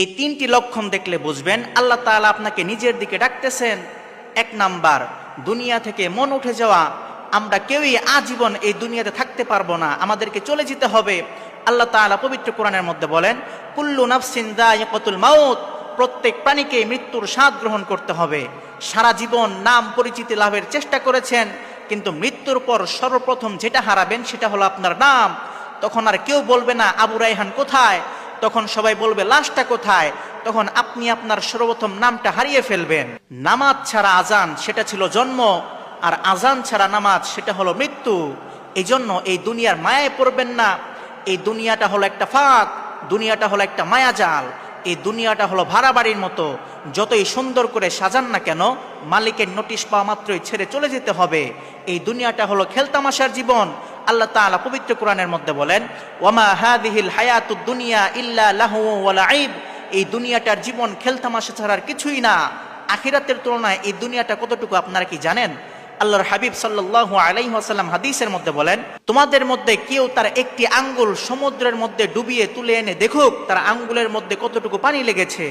এই তিনটি লক্ষণ দেখলে বুঝবেন আল্লাহ তাআলা আপনাকে নিজের দিকে ডাকতেছেন। এক নাম্বার, দুনিয়া থেকে মন উঠে যাওয়া। আমরা কেউই আজীবন এই দুনিয়াতে থাকতে পারবো না, আমাদেরকে চলে যেতে হবে। আল্লাহ তাআলা পবিত্র কোরআনের মধ্যে বলেন, কুল্লু নাফসিন যায়িকাতুল মাউত, প্রত্যেক প্রাণীকে মৃত্যুর স্বাদ গ্রহণ করতে হবে। সারা জীবন নাম পরিচিতি লাভের চেষ্টা করেছেন, কিন্তু মৃত্যুর পর সর্বপ্রথম যেটা হারাবেন সেটা হলো আপনার নাম। তখন আর কেউ বলবে না আবু রায়হান কোথায়, তখন সবাই বলবে লাশটা কোথায়। তখন আপনি আপনার সর্বপ্রথম নামটা হারিয়ে ফেলবেন। নামাজ ছাড়া আজান সেটা ছিল জন্ম, আর আজান ছাড়া নামাজ সেটা হলো মৃত্যু। এই জন্য এই দুনিয়ার মায়ায় পড়বেন না। এই দুনিয়াটা হলো একটা ফাঁদ, দুনিয়াটা হলো একটা মায়াজাল। এই দুনিয়াটা হলো ভাড়া বাড়ির মতো, যতই সুন্দর করে সাজান না কেন মালিকের নোটিশ পাওয়া মাত্রই ছেড়ে চলে যেতে হবে। এই দুনিয়াটা হলো খেলতামাশার জীবন। আল্লাহ তাআলা পবিত্র কোরআনের মধ্যে বলেন, ওয়ামা হাযিহিল হায়াতুদ দুনিয়া ইল্লা লাহু ওয়া লাইব, এই দুনিয়াটার জীবন খেলতামাশা ছাড়ার কিছুই না। আখিরাতের তুলনায় এই দুনিয়াটা কতটুকু আপনারা কি জানেন? আল্লাহর হাবিব সাল্লাল্লাহু আলাইহি ওয়াসাল্লাম হাদিসের মধ্যে বলেন, তোমাদের মধ্যে কেউ তার একটি আঙ্গুল সমুদ্রের মধ্যে ডুবিয়ে তুলে এনে দেখুক তার আঙ্গুলের মধ্যে কতটুকু পানি লেগেছে।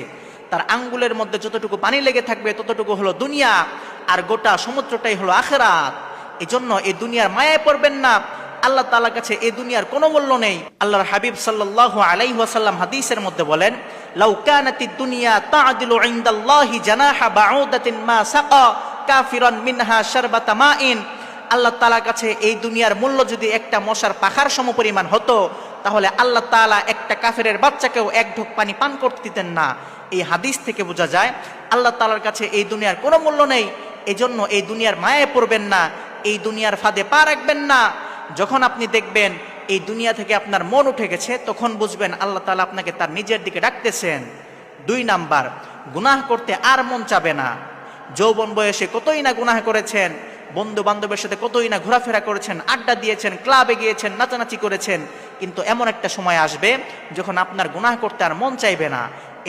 তার আঙ্গুলের মধ্যে যতটুকু পানি লেগে থাকবে ততটুকু হলো দুনিয়া, আর গোটা সমুদ্রটাই হলো আখিরাত। এজন্য এই দুনিয়ার মায়ায় পড়বেন না। আল্লাহ তাআলার কাছে এই দুনিয়ার কোনো মূল্য নেই। আল্লাহর হাবিব সাল্লাল্লাহু আলাইহি ওয়াসাল্লাম হাদিসের মধ্যে বলেন, লাউ কানাতিদ দুনিয়া তা'দিলু ইনদাল্লাহি জানাহা বাউদাতিন মা সাকা কাফিরান মিনহা শারবাতা মাইন। আল্লাহ তাআলার কাছে এই দুনিয়ার মূল্য যদি একটা মশার পাখার সমপরিমাণ হতো, তাহলে আল্লাহ তাআলা একটা কাফেরের বাচ্চাকেও এক ঢোক পানি পান করতে দিতেন না। এই হাদিস থেকে বোঝা যায় আল্লাহ তাআলার কাছে এই দুনিয়ার কোনো মূল্য নেই। এজন্য এই দুনিয়ার মায়ায় পড়বেন না, এই দুনিয়ার ফাঁদে পা রাখবেন না। যখন আপনি দেখবেন এই দুনিয়া থেকে আপনার মন উঠে গেছে, তখন বুঝবেন আল্লাহ তাআলা আপনাকে তার নিজের দিকে ডাকতেছেন। 2 নাম্বার, গুনাহ করতে আর মন চাবে না। যৌবন বয়সে কতই না গুনাহ করেছেন, বন্ধু বান্ধবের সাথে কতই না ঘোরাফেরা করেছেন, আড্ডা দিয়েছেন, ক্লাবে গিয়েছেন, নাচানাচি করেছেন, কিন্তু এমন একটা সময় আসবে যখন আপনার গুনাহ করতে আর মন চাইবে না।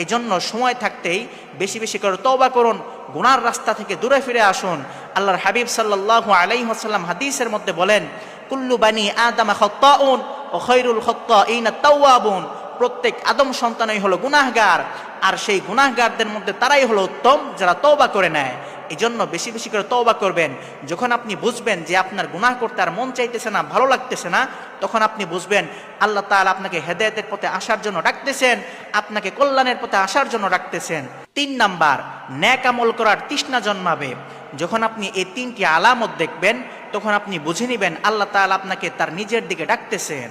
এজন্য সময় থাকতেই বেশি বেশি করে তওবা করুন, গুনার রাস্তা থেকে দূরে ফিরে আসুন। আল্লাহর হাবিব সাল্লাল্লাহু আলাইহি ওয়াসাল্লাম হাদিসের মধ্যে বলেন, কুল্লু বানি আদম খাত্তাউন ওয়া খায়রুল খাত্তাইনা তাওয়াবুন, প্রত্যেক আদম সন্তানই হলো গুনাহগার, আর সেই গুনাহগারদের মধ্যে তারাই হলো উত্তম যারা তওবা করে নেয়। এজন্য বেশি বেশি করে তওবা করবেন। যখন আপনি বুঝবেন যে আপনার গুনাহ করতে আর মন চাইতেছে না, ভালো লাগতেছে না, তখন আপনি বুঝবেন আল্লাহ তাআলা আপনাকে হেদায়েতের পথে আসার জন্য ডাকতেছেন, আপনাকে কল্যাণের পথে আসার জন্য ডাকতেছেন। 3 নাম্বার, নেক আমল করার তৃষ্ণা জন্মাবে। যখন আপনি এই 3টি আলামত দেখবেন, তখন আপনি বুঝে নেবেন আল্লাহ তাআলা আপনাকে তার নিজের দিকে ডাকতেছেন।